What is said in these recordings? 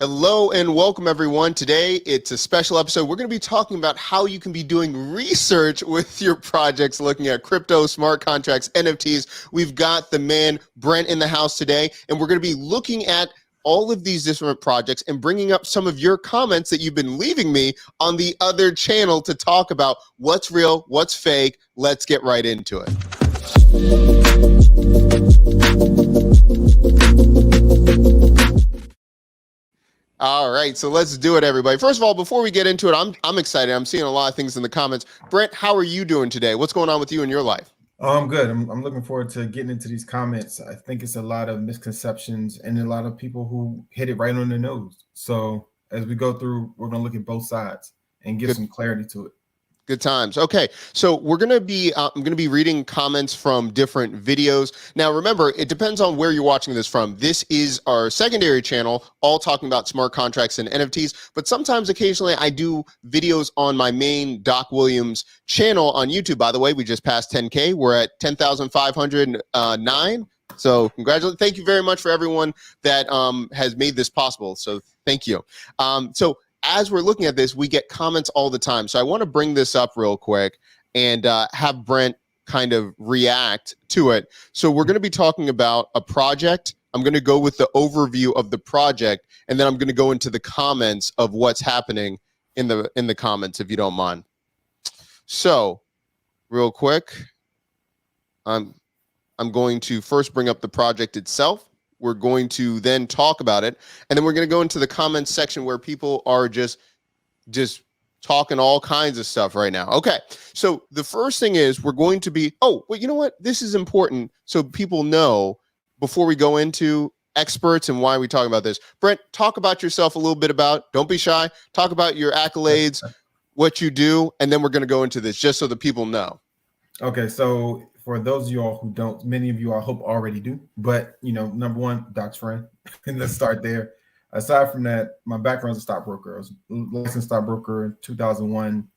Hello and welcome everyone. Today it's a special episode. We're going to be talking about how you can be doing research with your projects, looking at crypto, smart contracts, NFTs. We've got the man Brent in the house today, and we're going to be looking at all of these different projects and bringing up some of your comments that you've been leaving me on the other channel to talk about what's real, what's fake. Let's get right into it. All right, so let's do it, everybody. First of all, before we get into it, I'm excited. I'm seeing a lot of things in the comments. Brent, how are you doing today? What's going on with you in your life? Oh, I'm good. I'm looking forward to getting into these comments. I think it's a lot of misconceptions and a lot of people who hit it right on the nose. So as we go through, we're going to look at both sides and give some clarity to it. Good times. Okay, so we're gonna be I'm gonna be reading comments from different videos. Now, remember, it depends on where you're watching this from. This is our secondary channel, all talking about smart contracts and NFTs. But sometimes, occasionally, I do videos on my main Doc Williams channel on YouTube. By the way, we just passed 10K. We're at 10,509. So congratulations! Thank you very much for everyone that has made this possible. So thank you. As we're looking at this, we get comments all the time. So I want to bring this up real quick and have Brent kind of react to it. So we're going to be talking about a project. I'm going to go with the overview of the project, and then I'm going to go into the comments of what's happening in the comments, if you don't mind. So real quick, I'm going to first bring up the project itself. We're going to then talk about it, and then we're going to go into the comments section where people are just talking all kinds of stuff right now. Okay, so the first thing is we're going to be, oh, well, you know what? This is important so people know before we go into experts and why we talk about this. Brent, talk about yourself a little bit don't be shy. Talk about your accolades, what you do, and then we're going to go into this just so the people know. Okay, so for those of you all who don't, many of you I hope already do, but number one, Doc's friend, and let's start there. Aside from that, my background is a stockbroker. I was a licensed stockbroker in 2001,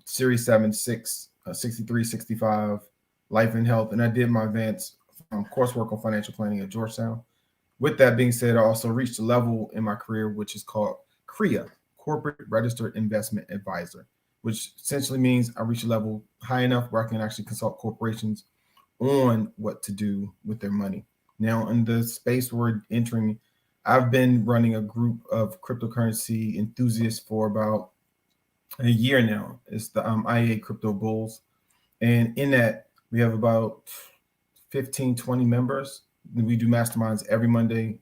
Series 7, 6, 63, 65, life and health, and I did my advanced coursework on financial planning at Georgetown. With that being said, I also reached a level in my career which is called CREA, Corporate Registered Investment Advisor, which essentially means I reach a level high enough where I can actually consult corporations on what to do with their money. Now, in the space we're entering, I've been running a group of cryptocurrency enthusiasts for about a year now. It's the IA Crypto Bulls. And in that, we have about 15, 20 members. We do masterminds every Monday,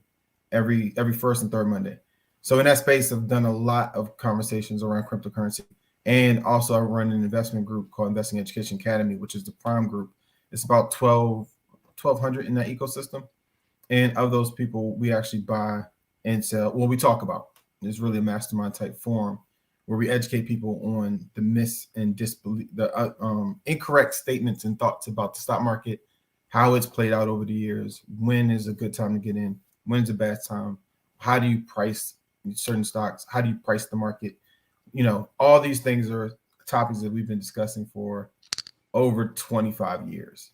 every first and third Monday. So in that space, I've done a lot of conversations around cryptocurrency. And also I run an investment group called Investing Education Academy, which is the prime group. It's about 1,200 in that ecosystem. And of those people, we actually buy and sell. Well, we talk about. It's really a mastermind type forum where we educate people on the myths and disbelief, the incorrect statements and thoughts about the stock market, how it's played out over the years, when is a good time to get in, when is a bad time, how do you price certain stocks, how do you price the market. All these things are topics that we've been discussing for over 25 years.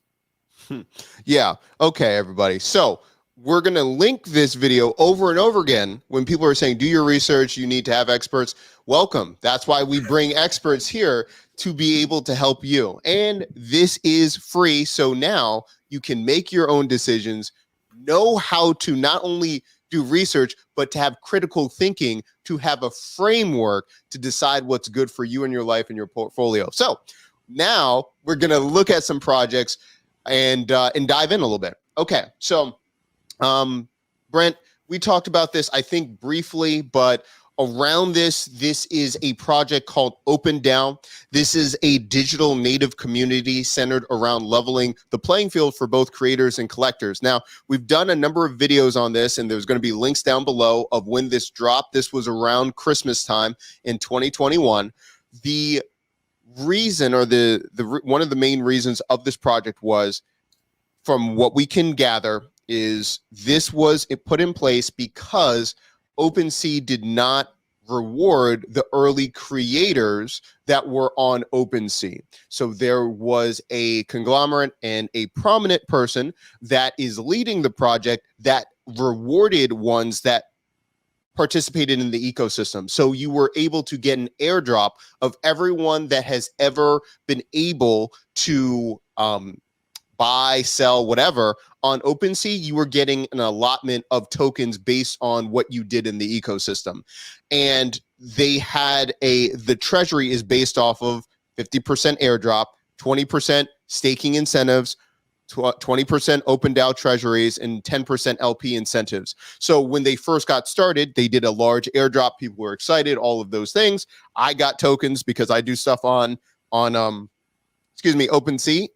Yeah. Okay, everybody. So we're going to link this video over and over again when people are saying, do your research, you need to have experts. Welcome. That's why we bring experts here to be able to help you. And this is free. So now you can make your own decisions, know how to not only do research, but to have critical thinking, to have a framework to decide what's good for you in your life and your portfolio. So now we're going to look at some projects and dive in a little bit. Okay, so Brent, we talked about this, I think, briefly, but around this is a project called Open Down. This is a digital native community centered around leveling the playing field for both creators and collectors. Now, we've done a number of videos on this, and there's going to be links down below of when this dropped. This was around Christmas time in 2021. The reason, or one of the main reasons of this project was, from what we can gather, is this was put in place because OpenSea did not reward the early creators that were on OpenSea. So there was a conglomerate and a prominent person that is leading the project that rewarded ones that participated in the ecosystem. So you were able to get an airdrop of everyone that has ever been able to buy, sell, whatever on OpenSea. You were getting an allotment of tokens based on what you did in the ecosystem. And they had the treasury is based off of 50% airdrop, 20% staking incentives, 20% open DAO treasuries, and 10% LP incentives. So when they first got started, they did a large airdrop. People were excited, all of those things. I got tokens because I do stuff on OpenSea,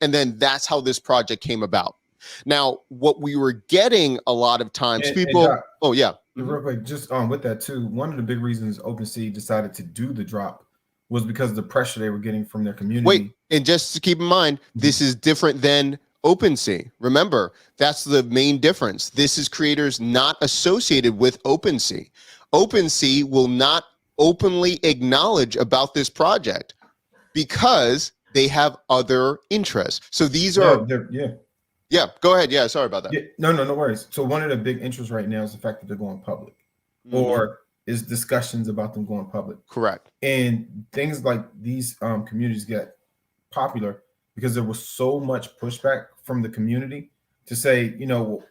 and then that's how this project came about. Now, what we were getting a lot of times, people. Oh yeah. Real quick, just with that too. One of the big reasons OpenSea decided to do the drop was because of the pressure they were getting from their community. Wait, and just to keep in mind, this is different than OpenSea. Remember, that's the main difference. This is creators not associated with OpenSea. OpenSea will not openly acknowledge about this project because they have other interests. So these are yeah. Go ahead. Yeah, sorry about that. Yeah, no worries. So one of the big interests right now is the fact that they're going public, or is discussions about them going public. Correct. And things like these communities get popular because there was so much pushback from the community to say,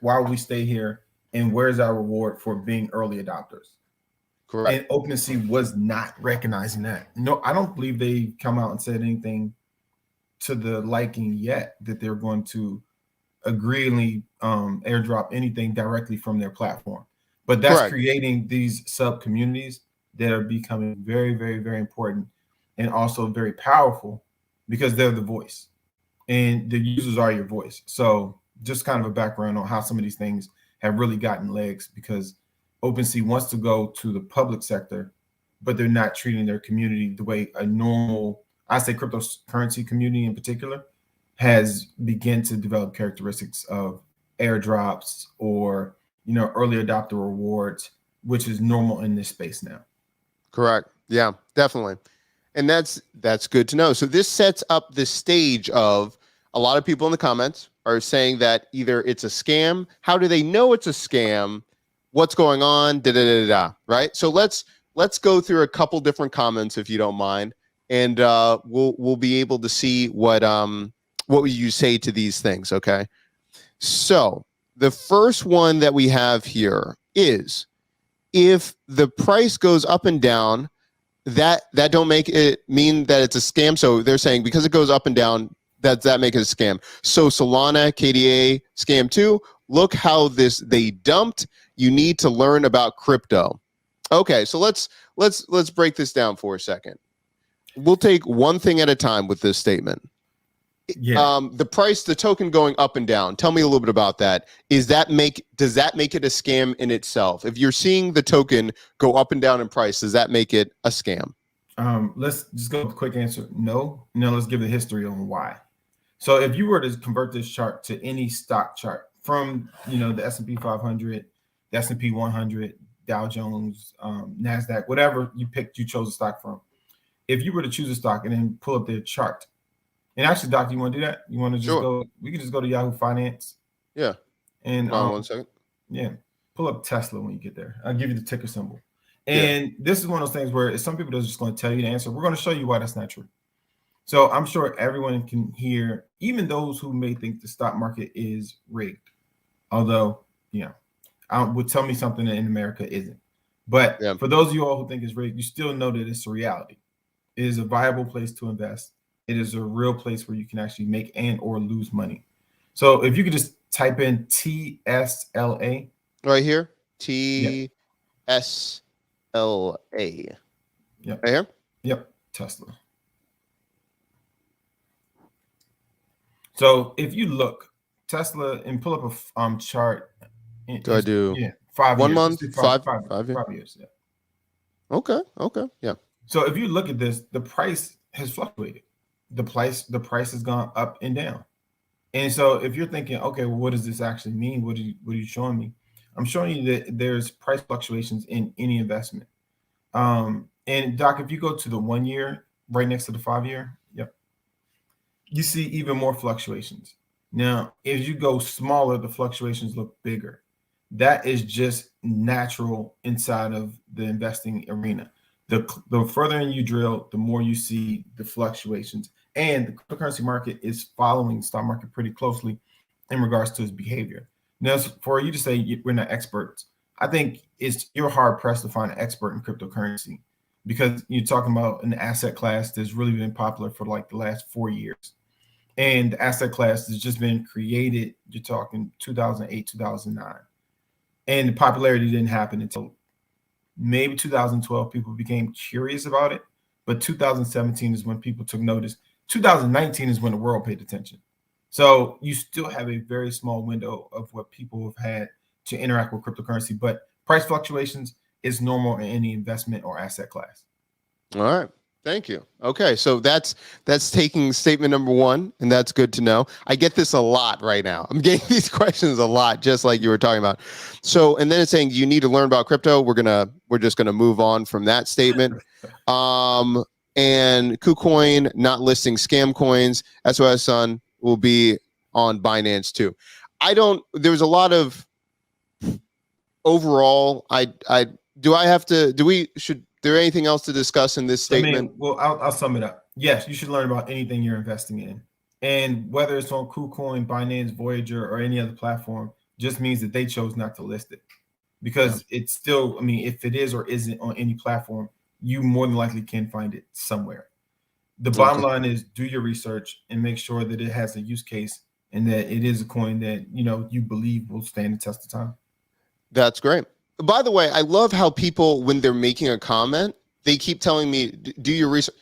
why would we stay here, and where's our reward for being early adopters? Correct. And OpenSea was not recognizing that. No, I don't believe they come out and said anything to the liking yet that they're going to agreeably airdrop anything directly from their platform. But that's creating these sub communities that are becoming very, very, very important, and also very powerful because they're the voice, and the users are your voice. So just kind of a background on how some of these things have really gotten legs, because OpenSea wants to go to the public sector, but they're not treating their community the way a normal, I say cryptocurrency community in particular, has begun to develop characteristics of airdrops or early adopter rewards, which is normal in this space now. Correct. Yeah, definitely. And that's good to know. So this sets up the stage of a lot of people in the comments are saying that either it's a scam. How do they know it's a scam? What's going on? Right? So let's go through a couple different comments if you don't mind, and we'll be able to see what would you say to these things, okay? So the first one that we have here is, if the price goes up and down, that don't make it mean that it's a scam. So they're saying because it goes up and down, that make it a scam. So Solana, KDA, scam too. Look how they dumped. You need to learn about crypto. Okay, so let's break this down for a second. We'll take one thing at a time with this statement. Yeah. The price, the token going up and down. Tell me a little bit about that. Does that make it a scam in itself? If you're seeing the token go up and down in price, does that make it a scam? Let's just go with a quick answer. No. Now let's give the history on why. So if you were to convert this chart to any stock chart from the S&P 500, the S&P 100, Dow Jones, NASDAQ, whatever you chose a stock from. If you were to choose a stock and then pull up their chart. And actually, Doc, you want to do that? You want to just go? We could just go to Yahoo Finance. Yeah. And 1 second. Yeah, pull up Tesla when you get there. I'll give you the ticker symbol. And this is one of those things where some people are just going to tell you the answer. We're going to show you why that's not true. So I'm sure everyone can hear, even those who may think the stock market is rigged. Although, would tell me something that in America isn't. But for those of you all who think it's rigged, you still know that it's a reality. It is a viable place to invest. It is a real place where you can actually make and or lose money. So if you could just type in TSLA. Right here. TSLA. Yep. Right here? Yep. Tesla. So if you look, Tesla, and pull up a chart. Do I do 5 1 years? month? Five 5 years. Yeah. Okay. Yeah. So if you look at this, the price has fluctuated. The price has gone up and down. And so if you're thinking, okay, well, what does this actually mean? What are you showing me? I'm showing you that there's price fluctuations in any investment. And Doc, if you go to the 1 year right next to the 5 year, yep, you see even more fluctuations. Now, as you go smaller, the fluctuations look bigger. that is just natural inside of the investing arena. The further in you drill, the more you see the fluctuations. And the cryptocurrency market is following the stock market pretty closely in regards to its behavior. Now, for you to say we're not experts, I think you're hard pressed to find an expert in cryptocurrency, because you're talking about an asset class that's really been popular for like the last 4 years. And the asset class has just been created, you're talking 2008, 2009. And the popularity didn't happen until maybe 2012. People became curious about it. But 2017 is when people took notice. 2019 is when the world paid attention. So you still have a very small window of what people have had to interact with cryptocurrency. But price fluctuations is normal in any investment or asset class. All right. Thank you. Okay, so that's taking statement number one, and that's good to know. I get this a lot right now. I'm getting these questions a lot, just like you were talking about. So, and then it's saying you need to learn about crypto. We're just gonna move on from that statement. And KuCoin not listing scam coins. SOS Sun will be on Binance too. There's a lot of overall. Should there anything else to discuss in this statement? I'll sum it up. Yes, you should learn about anything you're investing in. And whether it's on KuCoin, Binance, Voyager, or any other platform, just means that they chose not to list it. Because it's still, if it is or isn't on any platform, you more than likely can find it somewhere. The bottom line is do your research and make sure that it has a use case and that it is a coin that you believe will stand the test of time. That's great. By the way, I love how people, when they're making a comment, they keep telling me, do your research.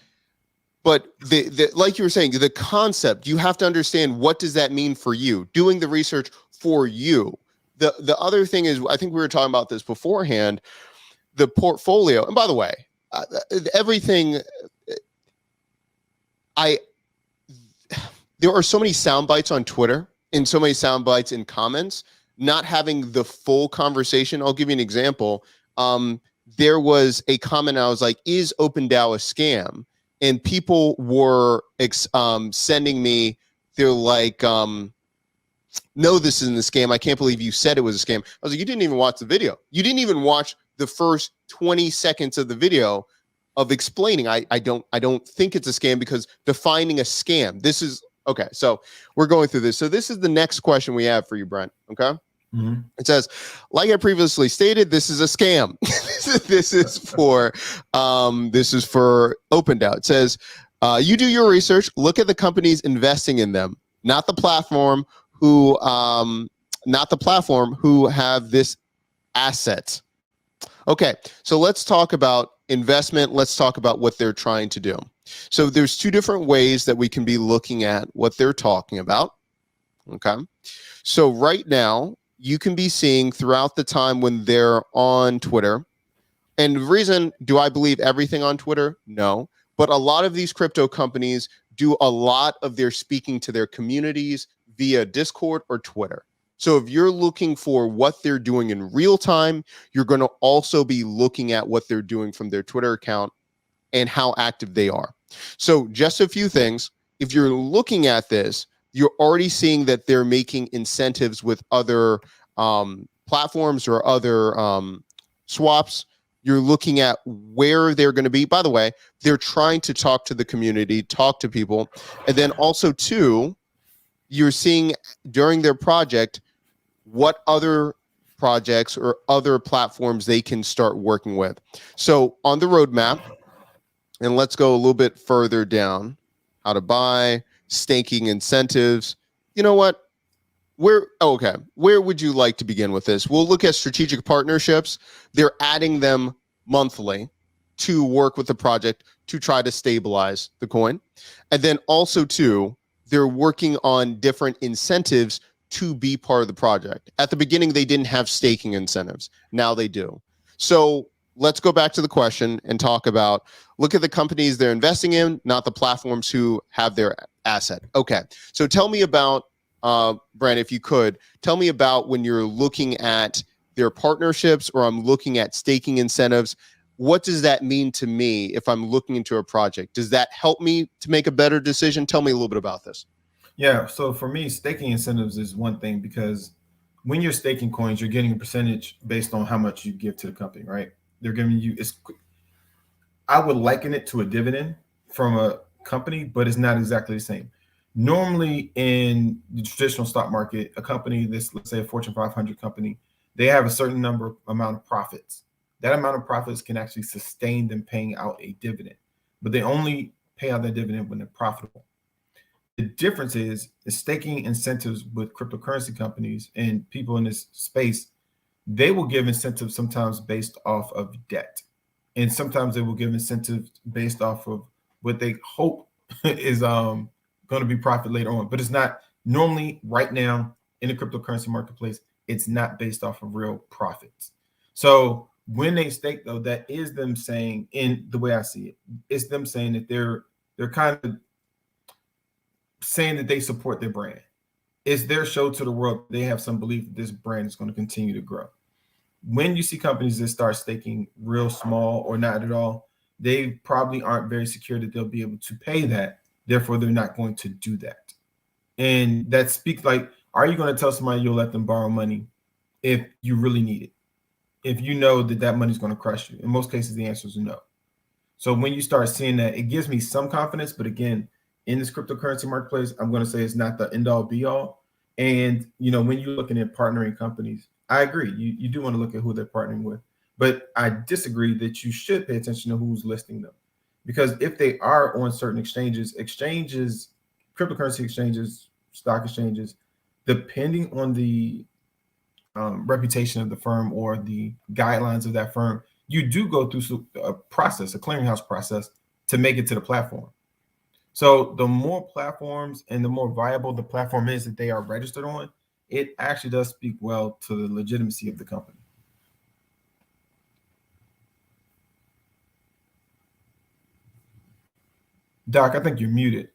But like you were saying, the concept, you have to understand, what does that mean for you? Doing the research for you. The other thing is, I think we were talking about this beforehand, the portfolio. And by the way, everything, there are so many sound bites on Twitter and so many sound bites in comments, not having the full conversation. I'll give you an example. There was a comment, I was like, is OpenDAO a scam? And people were sending me, they're like, no, this isn't a scam. I can't believe you said it was a scam. I was like, you didn't even watch the video. You didn't even watch the first 20 seconds of the video of explaining. I don't think it's a scam, because defining a scam, this is, okay, so we're going through this. So this is the next question we have for you, Brent, okay? Mm-hmm. It says, like I previously stated, this is a scam. This is for OpenDAO. It says, you do your research, look at the companies investing in them, not the platform who have this asset. Okay, so let's talk about investment. Let's talk about what they're trying to do. So there's two different ways that we can be looking at what they're talking about. Okay, so right now you can be seeing throughout the time when they're on Twitter. And the reason, do I believe everything on Twitter? No. But a lot of these crypto companies do a lot of their speaking to their communities via Discord or Twitter. So if you're looking for what they're doing in real time, you're going to also be looking at what they're doing from their Twitter account and how active they are. So just a few things. If you're looking at this, you're already seeing that they're making incentives with other platforms or other swaps. You're looking at where they're going to be. By the way, they're trying to talk to the community, talk to people. And then also, too, you're seeing during their project what other projects or other platforms they can start working with. So on the roadmap, and let's go a little bit further down, how to buy, staking incentives. You know what? Where would you like to begin with this? We'll look at strategic partnerships. They're adding them monthly to work with the project to try to stabilize the coin. And then also, too, they're working on different incentives to be part of the project. At the beginning, they didn't have staking incentives. Now they do. So let's go back to the question and talk about, look at the companies they're investing in, not the platforms who have their asset. Okay, so tell me about, Brent, if you could, tell me about when you're looking at their partnerships or I'm looking at staking incentives. What does that mean to me if I'm looking into a project? Does that help me to make a better decision? Tell me a little bit about this. Yeah, so for me, staking incentives is one thing, because when you're staking coins, you're getting a percentage based on how much you give to the company, right? They're giving you, I would liken it to a dividend from a company, but it's not exactly the same. Normally, in the traditional stock market, a company, this, let's say a Fortune 500 company, they have a certain amount of profits. That amount of profits can actually sustain them paying out a dividend, but they only pay out that dividend when they're profitable. The difference is the staking incentives with cryptocurrency companies and people in this space. They will give incentives sometimes based off of debt, and sometimes they will give incentives based off of what they hope is going to be profit later on. But it's not normally right now in the cryptocurrency marketplace. It's not based off of real profits. So when they stake, though, that is them saying, in the way I see it, it's them saying that they're kind of saying that they support their brand. It's their show to the world. They have some belief that this brand is going to continue to grow. When you see companies that start staking real small or not at all, they probably aren't very secure that they'll be able to pay that. Therefore, they're not going to do that. And that speaks like, are you going to tell somebody you'll let them borrow money if you really need it? If you know that that money is going to crush you? In most cases, the answer is no. So when you start seeing that, it gives me some confidence. But again, in this cryptocurrency marketplace, I'm going to say it's not the end all be all. And, when you're looking at partnering companies, I agree. You do want to look at who they're partnering with. But I disagree that you should pay attention to who's listing them. Because if they are on certain exchanges, cryptocurrency exchanges, stock exchanges, depending on the reputation of the firm or the guidelines of that firm, you do go through a process, a clearinghouse process, to make it to the platform. So the more platforms and the more viable the platform is that they are registered on, it actually does speak well to the legitimacy of the company. Doc, I think you're muted.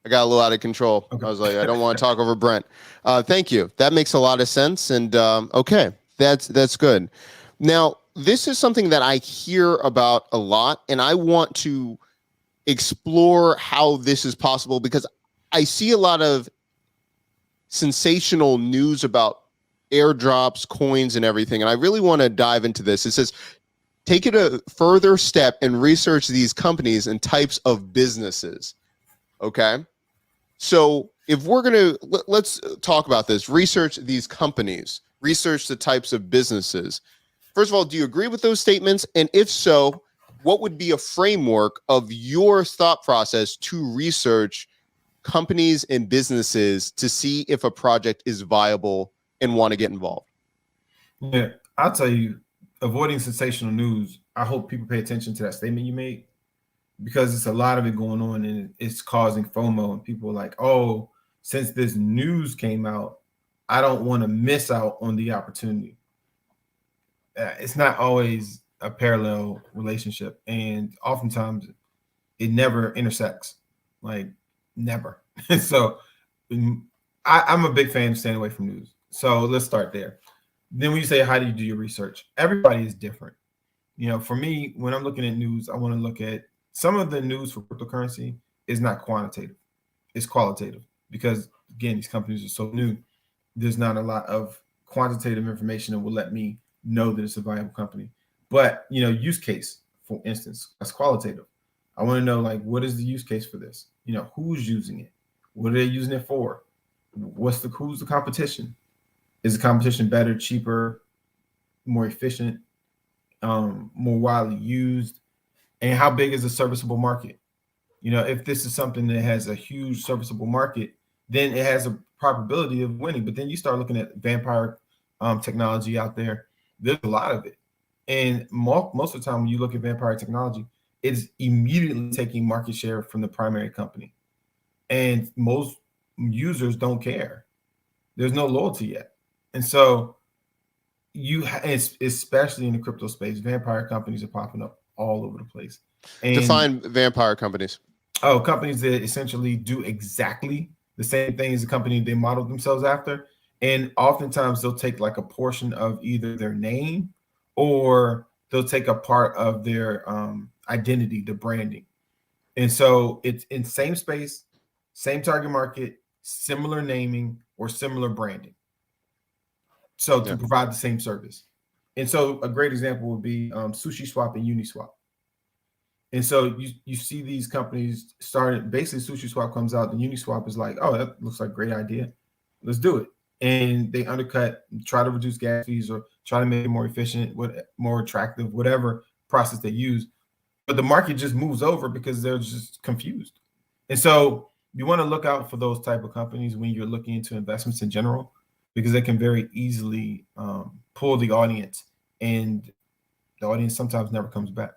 I got a little out of control. Okay. I was like, I don't want to talk over Brent. Thank you. That makes a lot of sense. And okay, that's good. Now, this is something that I hear about a lot, and I want to explore how this is possible because I see a lot of sensational news about airdrops, coins, and everything. And I really want to dive into this. It says, take it a further step and research these companies and types of businesses. Okay. So if we're going to, let's talk about this, research these companies, research the types of businesses. First of all, do you agree with those statements? And if so, what would be a framework of your thought process to research companies and businesses to see if a project is viable and want to get involved? Yeah, I'll tell you, avoiding sensational news, I hope people pay attention to that statement you made, because it's a lot of it going on and it's causing FOMO, and people are like, oh, since this news came out, I don't want to miss out on the opportunity. It's not always a parallel relationship, and oftentimes it never intersects, like never. So I'm a big fan of staying away from news. So let's start there. Then when you say, how do you do your research? Everybody is different. For me, when I'm looking at news, I want to look at some of the news for cryptocurrency is not quantitative, it's qualitative, because again, these companies are so new. There's not a lot of quantitative information that will let me know that it's a viable company. But use case, for instance, that's qualitative. I want to know, like, what is the use case for this? Who's using it? What are they using it for? Who's the competition? Is the competition better, cheaper, more efficient, more widely used? And how big is the serviceable market? If this is something that has a huge serviceable market, then it has a probability of winning. But then you start looking at vampire technology out there. There's a lot of it. And most of the time when you look at vampire technology, it's immediately taking market share from the primary company. And most users don't care. There's no loyalty yet. And so especially in the crypto space, vampire companies are popping up all over the place. And define vampire companies. Companies that essentially do exactly the same thing as the company they modeled themselves after. And oftentimes they'll take like a portion of either their name, or they'll take a part of their identity, the branding. And so it's in same space, same target market, similar naming, or similar branding. So to provide the same service. And so a great example would be Sushi Swap and Uniswap. And so you see these companies started, basically Sushi Swap comes out and Uniswap is like, oh, that looks like a great idea. Let's do it. And they undercut, try to reduce gas fees or try to make it more efficient, more attractive, whatever process they use. But the market just moves over because they're just confused. And so you want to look out for those type of companies when you're looking into investments in general, because they can very easily pull the audience, and the audience sometimes never comes back.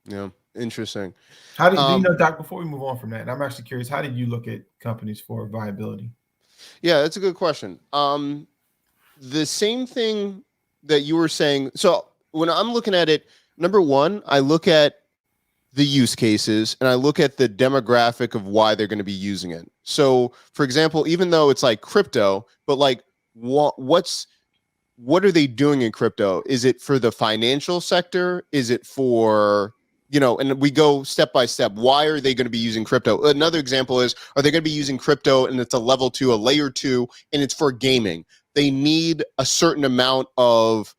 Yeah, interesting. How do you know, Doc, before we move on from that, I'm actually curious, how did you look at companies for viability? Yeah, that's a good question. The same thing that you were saying. So when I'm looking at it, number one, I look at the use cases and I look at the demographic of why they're going to be using it. So for example, even though it's like crypto, but like what are they doing in crypto? Is it for the financial sector? Is it for, and we go step by step. Why are they going to be using crypto? Another example is, are they going to be using crypto and it's a level 2, a layer 2, and it's for gaming? They need a certain amount of,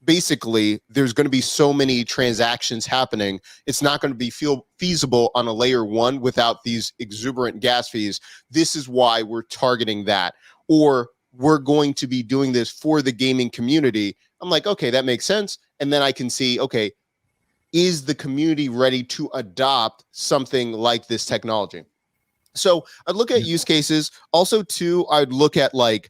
basically, there's going to be so many transactions happening. It's not going to be feasible on a layer 1 without these exuberant gas fees. This is why we're targeting that. Or we're going to be doing this for the gaming community. I'm like, okay, that makes sense. And then I can see, okay, is the community ready to adopt something like this technology? So I'd look at use cases. Also, too, I'd look at like,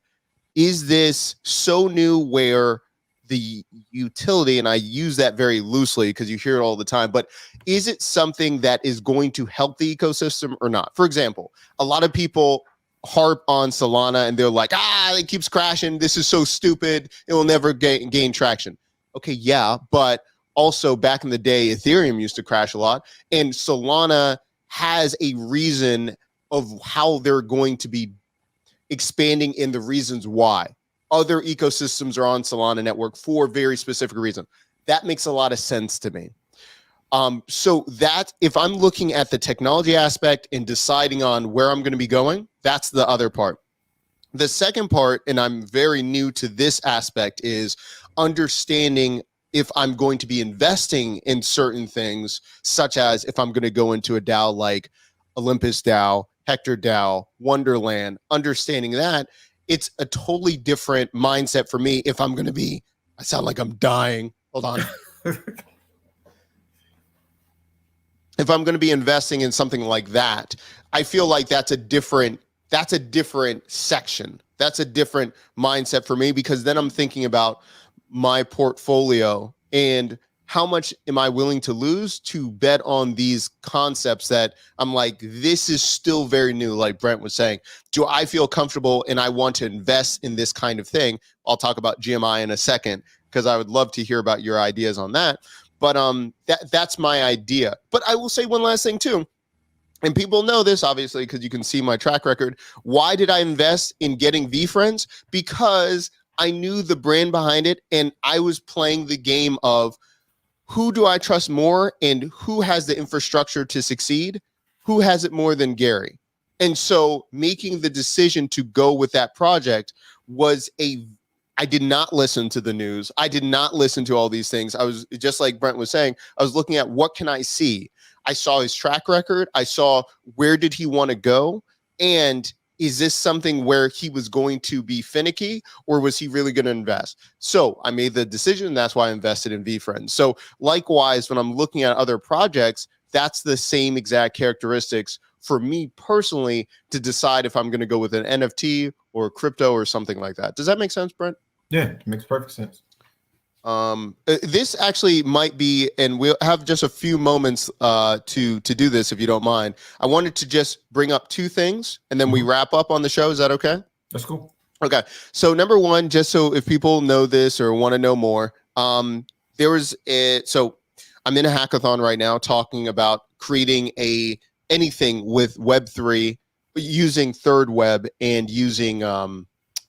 is this so new where the utility, and I use that very loosely because you hear it all the time, but is it something that is going to help the ecosystem or not? For example, a lot of people harp on Solana and they're like, it keeps crashing. This is so stupid. It will never gain traction. Okay, yeah, but also back in the day, Ethereum used to crash a lot, and Solana has a reason of how they're going to be expanding in the reasons why. Other ecosystems are on Solana network for very specific reason. That makes a lot of sense to me. So that if I'm looking at the technology aspect and deciding on where I'm going to be going, that's the other part. The second part, and I'm very new to this aspect, is understanding if I'm going to be investing in certain things, such as if I'm going to go into a DAO like Olympus DAO, Hector DAO, Wonderland, understanding that it's a totally different mindset for me if I'm going to be, I sound like I'm dying. Hold on. If I'm going to be investing in something like that, I feel like that's a different section. That's a different mindset for me, because then I'm thinking about my portfolio and how much am I willing to lose to bet on these concepts that I'm like, this is still very new, like Brent was saying. Do I feel comfortable and I want to invest in this kind of thing? I'll talk about GMI in a second, because I would love to hear about your ideas on that. But that's my idea. But I will say one last thing too. And people know this, obviously, because you can see my track record. Why did I invest in getting VFriends? Because I knew the brand behind it, and I was playing the game of who do I trust more and who has the infrastructure to succeed? Who has it more than Gary? And so making the decision to go with that project was I did not listen to the news. I did not listen to all these things. I was, just like Brent was saying, I was looking at what can I see? I saw his track record. I saw where did he want to go? And is this something where he was going to be finicky, or was he really going to invest? So I made the decision. That's why I invested in VFriends. So likewise, when I'm looking at other projects, that's the same exact characteristics for me personally to decide if I'm going to go with an NFT or crypto or something like that. Does that make sense, Brent? Yeah, it makes perfect sense. This actually might be, and we'll have just a few moments to do this if you don't mind. I wanted to just bring up two things and then we wrap up on the show. Is that okay? That's cool. Okay. So number one, just so if people know this or want to know more, so I'm in a hackathon right now talking about creating anything with Web3 using Third Web and using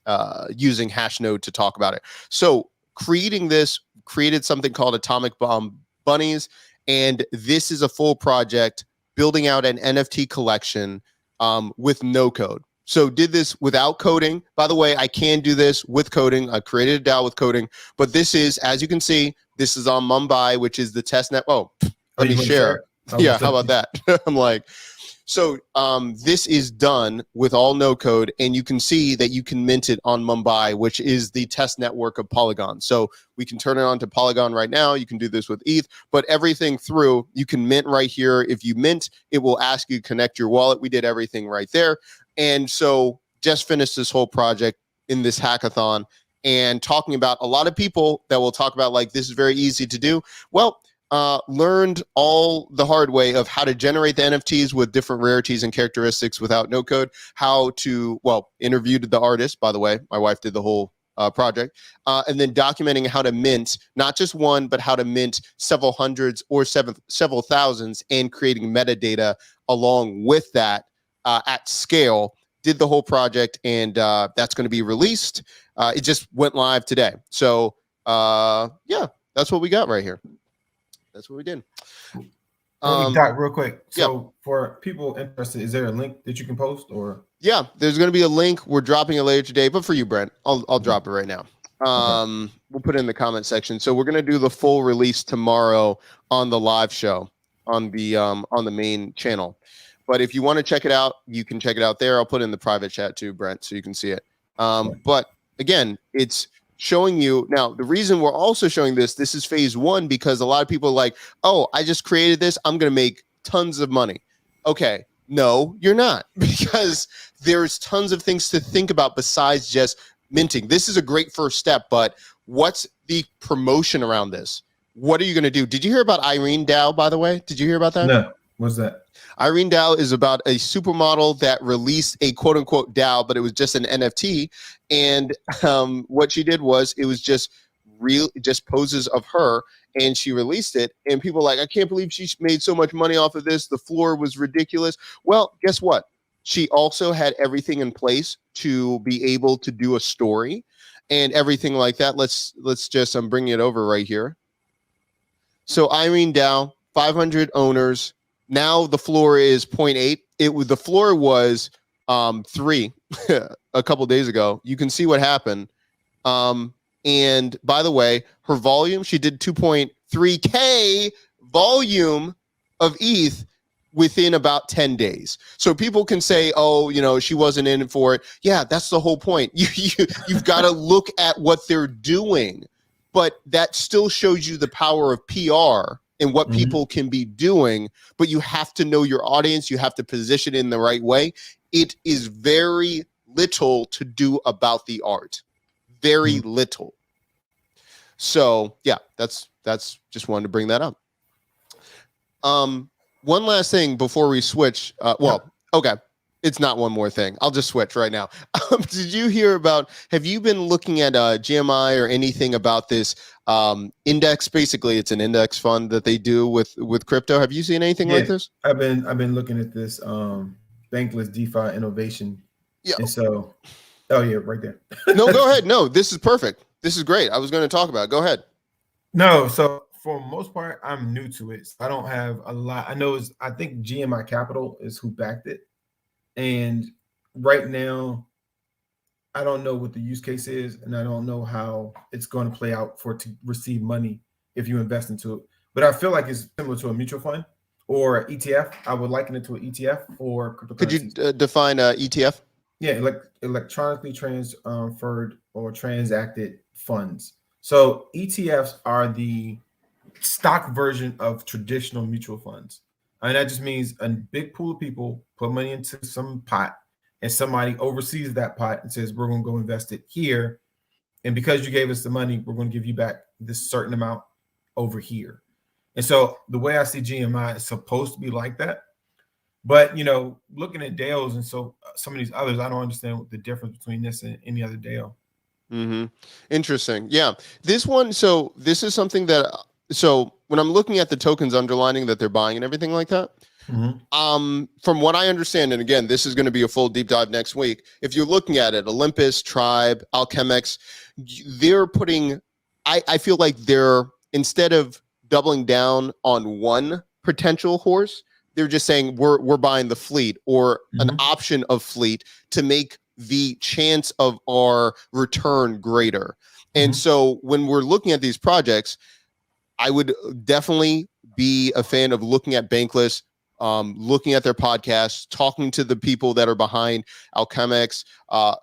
Hashnode to talk about it. So created something called Atomic Bomb Bunnies, and this is a full project building out an NFT collection with no code. So did this without coding. By the way, I can do this with coding. I created a DAO with coding, but this is, as you can see, this is on Mumbai, which is the test net. Oh, let me share. Yeah, how about that? I'm like, so this is done with all no code, and you can see that you can mint it on Mumbai, which is the test network of Polygon. So we can turn it on to Polygon right now. You can do this with ETH, but everything through, you can mint right here. If you mint, it will ask you to connect your wallet. We did everything right there. And so just finished this whole project in this hackathon and talking about a lot of people that will talk about like, this is very easy to do. Well, learned all the hard way of how to generate the NFTs with different rarities and characteristics without no code, how to, well, interviewed the artist, by the way, my wife did the whole project, and then documenting how to mint, not just one, but how to mint several hundreds or several thousands and creating metadata along with that at scale. Did the whole project, and that's going to be released. It just went live today. So yeah, that's what we got right here. That's what we did. Doc, real quick. So yeah. For people interested, is there a link that you can post or? Yeah, there's going to be a link. We're dropping it later today, but for you, Brent, I'll drop it right now. Okay. We'll put it in the comment section. So we're going to do the full release tomorrow on the live show on the main channel. But if you want to check it out, you can check it out there. I'll put it in the private chat too, Brent, so you can see it. But again, it's showing you now. The reason we're also showing this is phase one, because a lot of people are like, oh, I just created this, I'm going to make tons of money. Okay, no, you're not, because there's tons of things to think about besides just minting. This is a great first step, but what's the promotion around this? What are you going to do? Did you hear about Irene Dow, by the way? Did you hear about that? No. What's that? Irene Dow is about a supermodel that released a quote unquote Dow, but it was just an NFT. And what she did was, it was just poses of her, and she released it. And people are like, I can't believe she made so much money off of this. The floor was ridiculous. Well, guess what? She also had everything in place to be able to do a story and everything like that. Let's just, I'm bringing it over right here. So Irene Dow, 500 owners. Now the floor is 0.8. The floor was 3 a couple days ago. You can see what happened. And by the way, her volume, she did 2.3K volume of ETH within about 10 days. So people can say, oh, you know, she wasn't in it for it. Yeah, that's the whole point. You've got to look at what they're doing. But that still shows you the power of PR and what people can be doing, but you have to know your audience. You have to position it in the right way. It is very little to do about the art, very little. So yeah, that's just wanted to bring that up. One last thing before we switch. Okay. It's not one more thing. I'll just switch right now. Did you hear about, have you been looking at GMI or anything about this index? Basically, it's an index fund that they do with crypto. Have you seen anything like this? I've been looking at this bankless DeFi innovation. Yeah. And so, oh yeah, right there. No, go ahead. No, this is perfect. This is great. I was going to talk about it. Go ahead. No, so for the most part, I'm new to it. So I don't have a lot. I think GMI Capital is who backed it. And right now, I don't know what the use case is, and I don't know how it's going to play out for it to receive money if you invest into it. But I feel like it's similar to a mutual fund or ETF. I would liken it to an ETF for cryptocurrencies. Could you define ETF? Yeah, electronically transferred or transacted funds. So ETFs are the stock version of traditional mutual funds. And that just means a big pool of people put money into some pot, and somebody oversees that pot and says, we're going to go invest it here. And because you gave us the money, we're going to give you back this certain amount over here. And so the way I see GMI is supposed to be like that. But, you know, looking at DAOs and so some of these others, I don't understand the difference between this and any other DAO. Interesting. Yeah. This one, so this is something that, so when I'm looking at the tokens underlining that they're buying and everything like that, from what I understand, and again, this is going to be a full deep dive next week. If you're looking at it, Olympus, Tribe, Alchemex, they're putting, I feel like they're, instead of doubling down on one potential horse, They're just saying we're buying the fleet or an Mhm. option of fleet to make the chance of our return greater. And Mhm. so when we're looking at these projects, I would definitely be a fan of looking at Bankless, looking at their podcasts, talking to the people that are behind Alchemex,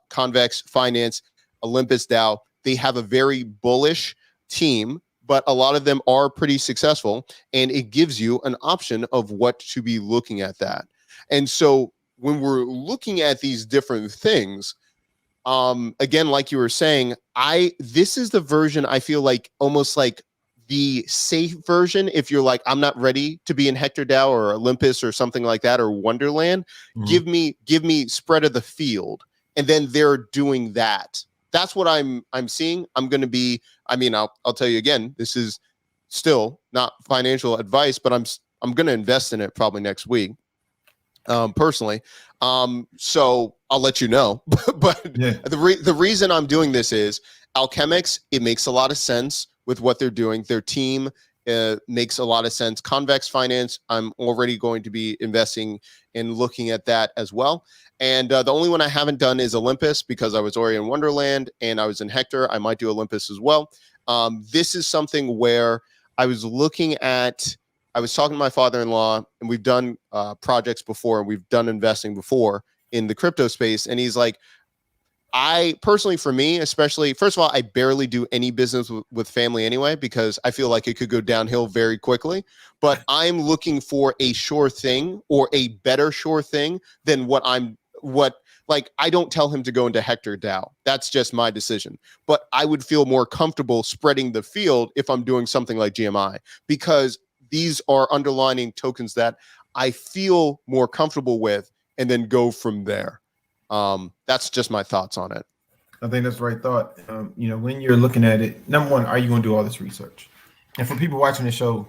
Convex Finance, Olympus Dow. They have a very bullish team, but a lot of them are pretty successful, and it gives you an option of what to be looking at that. And so when we're looking at these different things, again, like you were saying, this is the version I feel like almost like the safe version. If you're like, I'm not ready to be in Hector Dow or Olympus or something like that, or Wonderland, Mhm. give me spread of the field, and then they're doing that. That's what I'm seeing. I'm going to be. I mean, I'll tell you again. This is still not financial advice, but I'm going to invest in it probably next week, personally. So I'll let you know. But Yeah. the reason I'm doing this is Alchemics. It makes a lot of sense with what they're doing. Their team makes a lot of sense. Convex Finance, I'm already going to be investing in looking at that as well. And the only one I haven't done is Olympus, because I was already in Wonderland and I was in Hector. I might do Olympus as well. This is something where I was looking at. I was talking to my father-in-law, and we've done projects before, and we've done investing before in the crypto space. And he's like, I personally, for me, especially, first of all, I barely do any business with family anyway, because I feel like it could go downhill very quickly. But I'm looking for a sure thing, or a better sure thing than like, I don't tell him to go into Hector Dow. That's just my decision. But I would feel more comfortable spreading the field if I'm doing something like GMI, because these are underlining tokens that I feel more comfortable with, and then go from there. That's just my thoughts on it. I think that's the right thought. When you're looking at it, number one, are you going to do all this research? And for people watching the show,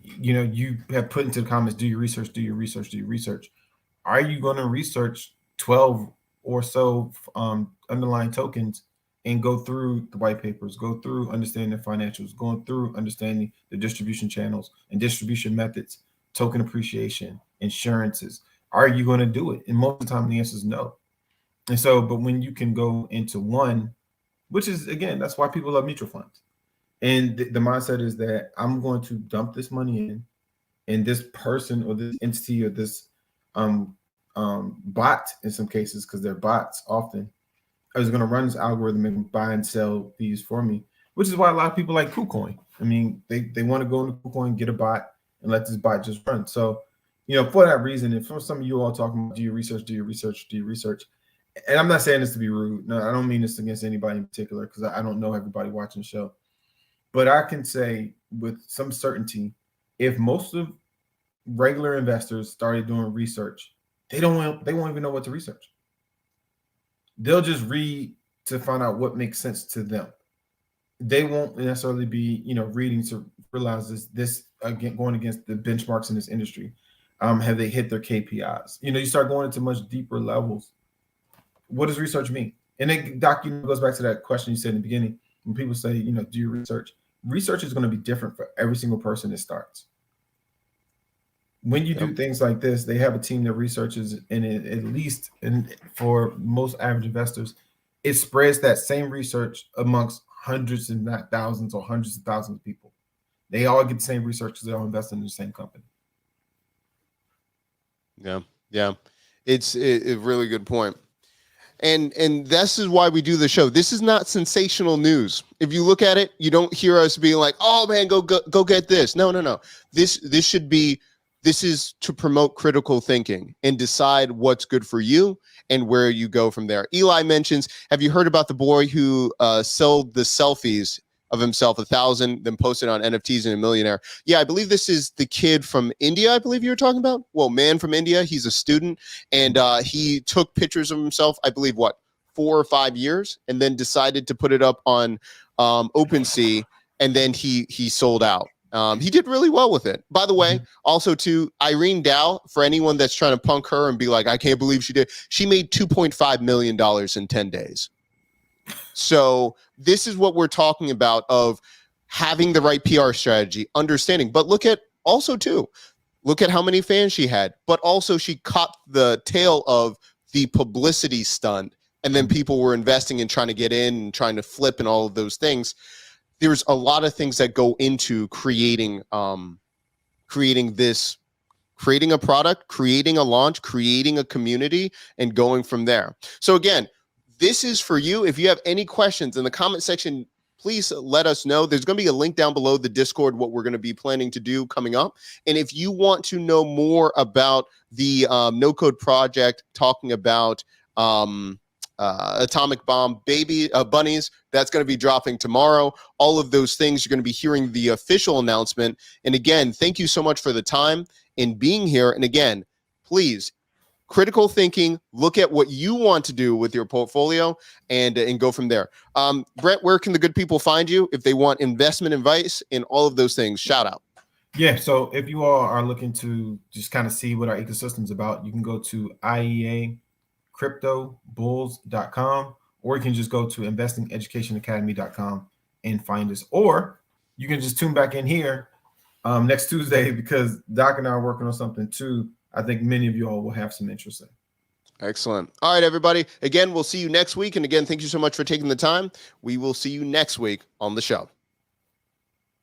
you have put into the comments, do your research, do your research, do your research. Are you going to research 12 or so underlying tokens and go through the white papers, go through understanding the financials, going through understanding the distribution channels and distribution methods, token appreciation, insurances? Are you going to do it? And most of the time, the answer is no. And so, but when you can go into one, which is, again, that's why people love mutual funds. And the mindset is that I'm going to dump this money in, and this person or this entity or this um, bot, in some cases, because they're bots often, is going to run this algorithm and buy and sell these for me, which is why a lot of people like KuCoin. I mean, they want to go into KuCoin, get a bot, and let this bot just run. So, for that reason, if some of you all talking about do your research, do your research, do your research, and I'm not saying this to be rude. No, I don't mean this against anybody in particular, because I don't know everybody watching the show. But I can say with some certainty, if most of regular investors started doing research, they won't even know what to research. They'll just read to find out what makes sense to them. They won't necessarily be, reading to realize this again, going against the benchmarks in this industry. Have they hit their KPIs? You start going into much deeper levels. What does research mean? And then, Doc, goes back to that question you said in the beginning. When people say, do your research, research is going to be different for every single person that starts. When you do things like this, they have a team that researches, and at least, and for most average investors, it spreads that same research amongst hundreds and not thousands or hundreds of thousands of people. They all get the same research because they all invest in the same company. Yeah. It's a really good point. And this is why we do the show. This is not sensational news. If you look at it, you don't hear us being like, "Oh man, go get this." No. This is to promote critical thinking and decide what's good for you and where you go from there. Eli mentions, have you heard about the boy who sold the selfies of himself 1,000, then posted on NFTs and a millionaire? Yeah, I believe this is the kid from India. I believe you were talking about. Well, man from India. He's a student, and he took pictures of himself. I believe 4 or 5 years, and then decided to put it up on OpenSea, and then he sold out. He did really well with it. By the way, also to Irene Dow, for anyone that's trying to punk her and be like, I can't believe she made $2.5 million in 10 days. So this is what we're talking about, of having the right PR strategy, understanding. But look at also too, Look at how many fans she had. But also she caught the tail of the publicity stunt. And then people were investing and trying to get in and trying to flip and all of those things. There's a lot of things that go into creating creating a product, creating a launch, creating a community, and going from there. So again, this is for you. If you have any questions in the comment section, please let us know. There's going to be a link down below the Discord, what we're going to be planning to do coming up. And if you want to know more about the No Code project, talking about Atomic Bomb bunnies, that's going to be dropping tomorrow. All of those things, you're going to be hearing the official announcement. And again, thank you so much for the time in being here. And again, please, critical thinking, look at what you want to do with your portfolio and go from there. Brent, where can the good people find you if they want investment advice and all of those things? Shout out. Yeah, so if you all are looking to just kind of see what our ecosystem's about, you can go to IEAcryptobulls.com, or you can just go to investingeducationacademy.com and find us. Or you can just tune back in here next Tuesday, because Doc and I are working on something too. I think many of you all will have some interest in. Excellent. All right, everybody. Again, we'll see you next week. And again, thank you so much for taking the time. We will see you next week on the show.